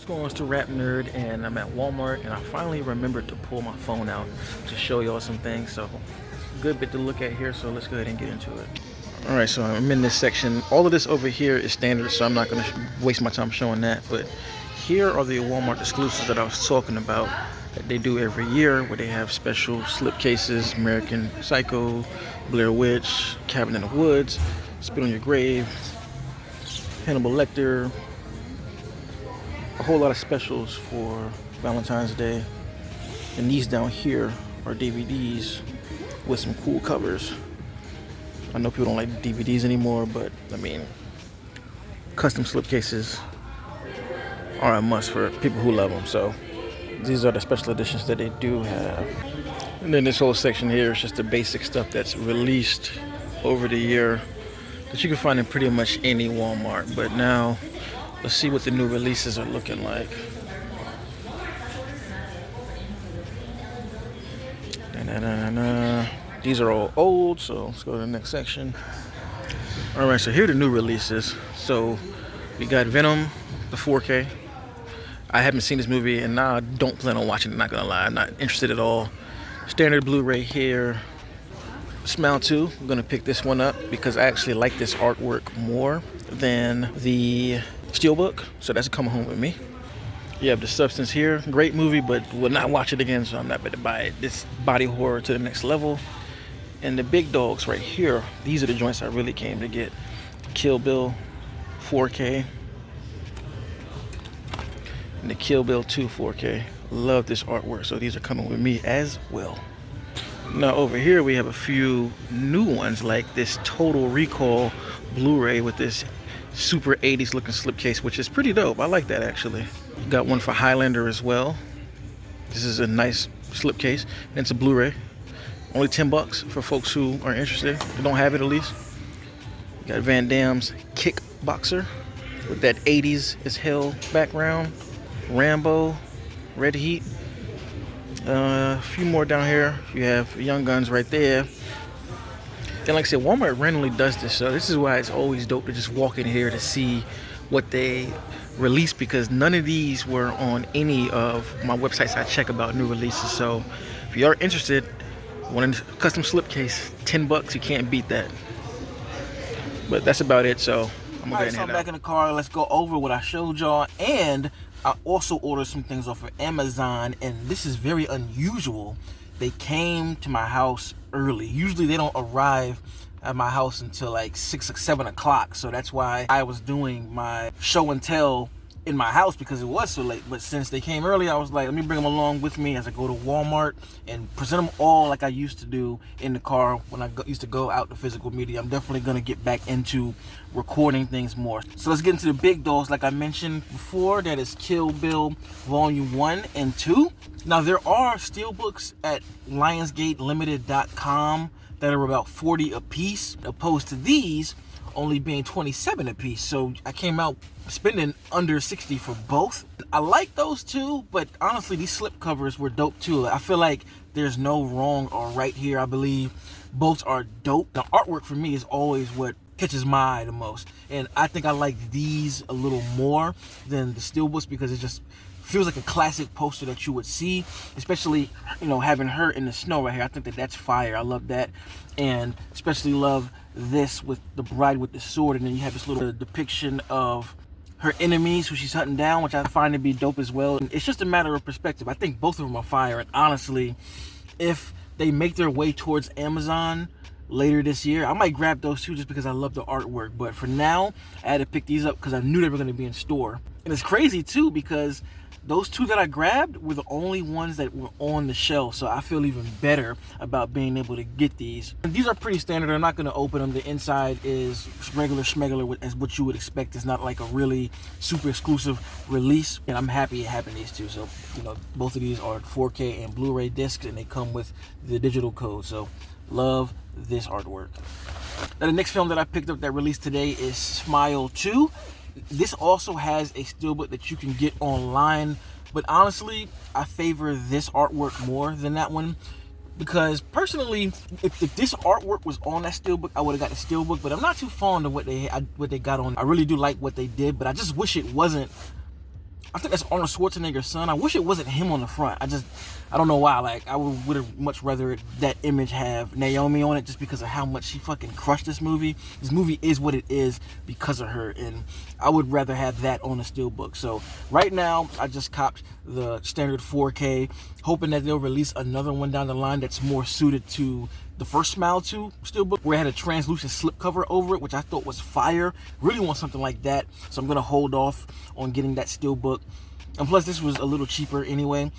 What's going on? It's the RapNerd, and I'm at Walmart, and I finally remembered to pull my phone out to show y'all some things. So, good bit to look at here. So let's go ahead and get into it. All right, so I'm in this section. All of this over here is standard, so I'm not going to waste my time showing that. But here are the Walmart exclusives that I was talking about that they do every year, where they have special slipcases: American Psycho, Blair Witch, Cabin in the Woods, Spit on Your Grave, Hannibal Lecter. A whole lot of specials for Valentine's Day. And these down here are DVDs with some cool covers. I know people don't like DVDs anymore, but I mean, custom slipcases are a must for people who love them. So these are the special editions that they do have. And then this whole section here is just the basic stuff that's released over the year that you can find in pretty much any Walmart. But now, let's see what the new releases are looking like. These are all old, so let's go to the next section. All right, so here are the new releases. So we got Venom, the 4K. I haven't seen this movie, and now I don't plan on watching it, not gonna lie. I'm not interested at all. Standard Blu-ray here. Smile 2, I'm gonna pick this one up because I actually like this artwork more than the Steelbook, so that's coming home with me. You have The Substance here, great movie, but will not watch it again, so I'm not going to buy it. This body horror to the next level. And the big dogs right here, these are the joints I really came to get. Kill Bill 4K and the Kill Bill 2 4K. Love this artwork, so these are coming with me as well. Now over here we have a few new ones, like this Total Recall Blu-ray with this super 80s looking slipcase, which is pretty dope. I like that actually. Got one for Highlander as well. This is a nice slipcase, and it's a Blu-ray. Only $10 for folks who are interested, who don't have it at least. Got Van Damme's Kickboxer with that 80s as hell background. Rambo, Red Heat. A few more down here. You have Young Guns right there. And like I said, Walmart randomly does this, so this is why it's always dope to just walk in here to see what they release, because none of these were on any of my websites I check about new releases. So if you are interested, want a custom slipcase, $10, you can't beat that. But that's about it, so I'm gonna go ahead and head out. I'm back in the car. Let's go over what I showed y'all, and I also ordered some things off of Amazon, and this is very unusual. They came to my house early. Usually they don't arrive at my house until like 6 or 7 o'clock. So that's why I was doing my show and tell in my house, because it was so late. But since they came early, I was like, let me bring them along with me as I go to Walmart and present them all like I used to do in the car when I used to go out to physical media. I'm definitely going to get back into recording things more. So let's get into the big dogs. Like I mentioned before, that is Kill Bill Volume 1 and 2. Now there are steelbooks at lionsgatelimited.com that are about 40 a piece, opposed to these only being 27 a piece. So I came out spending under 60 for both. I like those two, but honestly these slip covers were dope too. I feel like there's no wrong or right here. I believe both are dope. The artwork for me is always what catches my eye the most, and I think I like these a little more than the steelbooks because it just feels like a classic poster that you would see, especially, you know, having her in the snow right here. I think that that's fire. I love that, and especially love this with the bride with the sword, and then you have this little depiction of her enemies who she's hunting down, which I find to be dope as well. And it's just a matter of perspective. I think both of them are fire, and honestly, if they make their way towards Amazon later this year, I might grab those two just because I love the artwork. But for now, I had to pick these up because I knew they were going to be in store. And it's crazy too because those two that I grabbed were the only ones that were on the shelf, so I feel even better about being able to get these. And these are pretty standard. I'm not going to open them. The inside is regular schmegular as what you would expect. It's not like a really super exclusive release, and I'm happy having these two. So, you know, both of these are 4K and Blu-ray discs, and they come with the digital code. So, love this artwork. Now, the next film that I picked up that released today is Smile 2. This also has a steelbook that you can get online, but honestly, I favor this artwork more than that one because personally, if this artwork was on that steelbook, I would have got the steelbook. But I'm not too fond of what they got on. I really do like what they did, but I just wish it wasn't I think that's Arnold Schwarzenegger's son. I wish it wasn't him on the front. I don't know why. Like, I would have much rather that image have Naomi on it, just because of how much she fucking crushed this movie. This movie is what it is because of her, and I would rather have that on a steelbook. So right now, I just copped the standard 4K, hoping that they'll release another one down the line that's more suited to the first Smile 2 steelbook, where it had a translucent slipcover over it, which I thought was fire. Really want something like that, so I'm gonna hold off on getting that steelbook. And plus, this was a little cheaper anyway.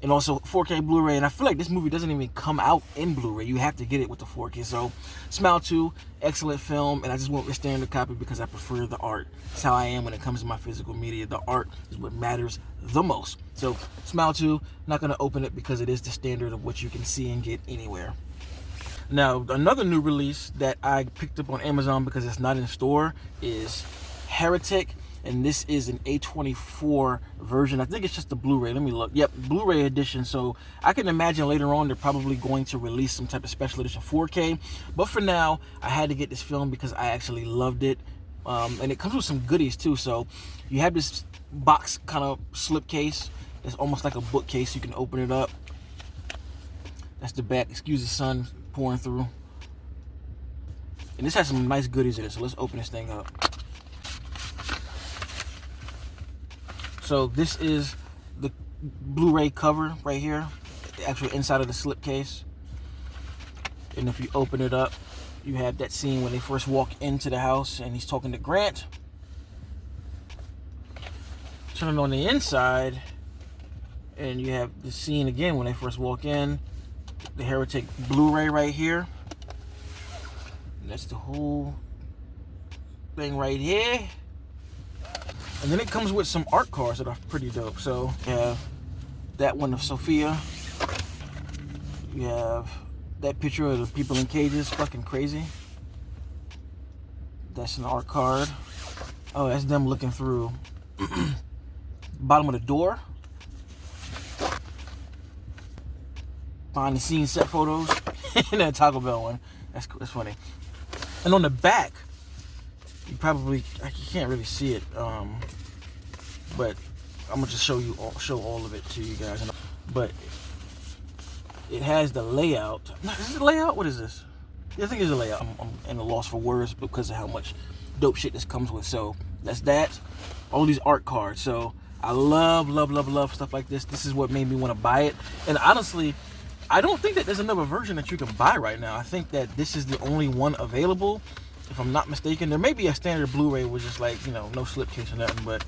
And also 4K Blu-ray, and I feel like this movie doesn't even come out in Blu-ray. You have to get it with the 4K. So Smile 2, excellent film, and I just went with standard copy because I prefer the art. That's how I am when it comes to my physical media. The art is what matters the most. So Smile 2, not gonna open it because it is the standard of what you can see and get anywhere. Now, another new release that I picked up on Amazon because it's not in store is Heretic. And this is an A24 version. I think it's just the Blu-ray. Let me look. Yep, Blu-ray edition. So I can imagine later on they're probably going to release some type of special edition 4K. But for now, I had to get this film because I actually loved it. And it comes with some goodies too. So you have this box kind of slip case. It's almost like a bookcase. You can open it up. That's the back. Excuse the sun pouring through. And this has some nice goodies in it. So let's open this thing up. So this is the Blu-ray cover right here, the actual inside of the slipcase. And if you open it up, you have that scene when they first walk into the house and he's talking to Grant. Turn it on the inside, and you have the scene again when they first walk in. The Heretic Blu-ray right here. And that's the whole thing right here. And then it comes with some art cards that are pretty dope. So you have that one of Sophia. You have that picture of the people in cages, fucking crazy. That's an art card. Oh, that's them looking through. Bottom of the door. Behind the scenes set photos. And that Taco Bell one. That's funny. And on the back, you can't really see it, but I'm gonna just show all of it to you guys. But it has the layout. Is this the layout? What is this? I think it's a layout. I'm in a loss for words because of how much dope shit this comes with. So that's that. All these art cards. So I love stuff like this. This is what made me want to buy it. And honestly, I don't think that there's another version that you can buy right now. I think that this is the only one available, if I'm not mistaken. There may be a standard Blu-ray with just like, no slipcase or nothing, but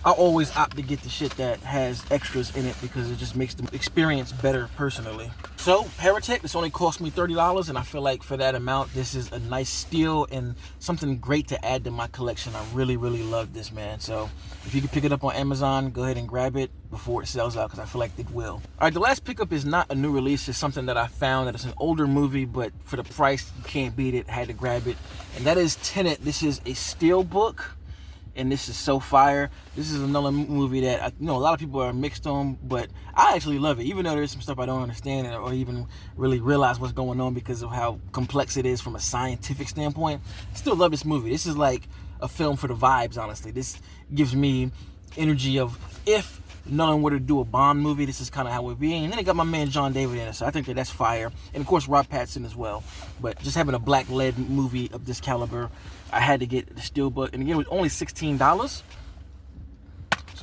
I always opt to get the shit that has extras in it because it just makes the experience better personally. So Heretic, this only cost me $30, and I feel like for that amount, this is a nice steal and something great to add to my collection. I really love this, man. So if you can pick it up on Amazon, go ahead and grab it before it sells out, because I feel like it will. All right, the last pickup is not a new release. It's something that I found that it's an older movie, but for the price, you can't beat it. I had to grab it, and that is Tenet. This is a steel book, and this is so fire. This is another movie that a lot of people are mixed on, but I actually love it, even though there's some stuff I don't understand or even really realize what's going on because of how complex it is from a scientific standpoint. I still love this movie. This is like a film for the vibes, honestly. This gives me energy of if Nolan were to do a Bond movie, this is kind of how it would be. And then it got my man John David in it, so I think that's fire. And of course, Rob Pattinson as well. But just having a black-led movie of this caliber, I had to get the steelbook. And again, it was only $16. Let's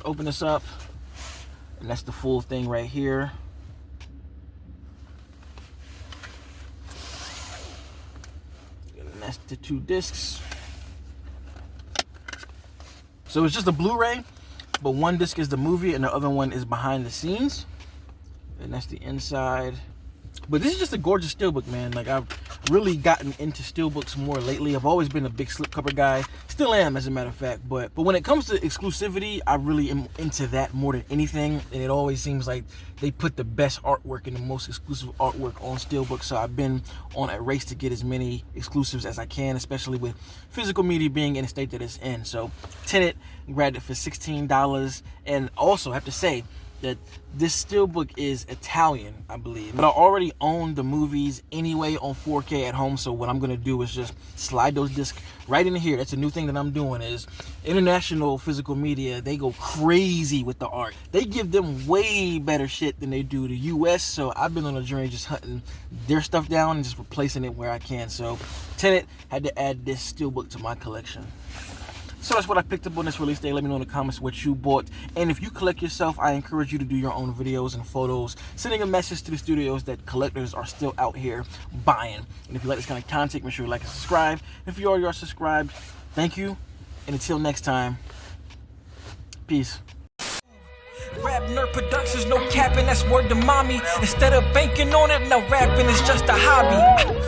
open this up. And that's the full thing right here. And that's the 2 discs. So it's just a Blu-ray, but one disc is the movie and the other one is behind the scenes. And that's the inside. But this is just a gorgeous steelbook, man. Like, I've really gotten into steelbooks more lately. I've always been a big slipcover guy. Still am, as a matter of fact. But when it comes to exclusivity, I really am into that more than anything. And it always seems like they put the best artwork and the most exclusive artwork on steelbooks. So I've been on a race to get as many exclusives as I can, especially with physical media being in the state that it's in. So Tenet, grabbed it for $16. And also, I have to say, that this steelbook is Italian, I believe. But I already own the movies anyway on 4K at home, so what I'm gonna do is just slide those discs right in here. That's a new thing that I'm doing. Is international physical media, they go crazy with the art. They give them way better shit than they do the US, so I've been on a journey just hunting their stuff down and just replacing it where I can. So Tenet had to add this steelbook to my collection. So that's what I picked up on this release day. Let me know in the comments what you bought. And if you collect yourself, I encourage you to do your own videos and photos, sending a message to the studios that collectors are still out here buying. And if you like this kind of content, make sure you like and subscribe. If you already are subscribed, thank you. And until next time, peace. RapNerd Productions, no capping, that's word to mommy. Instead of banking on it, now rapping is just a hobby.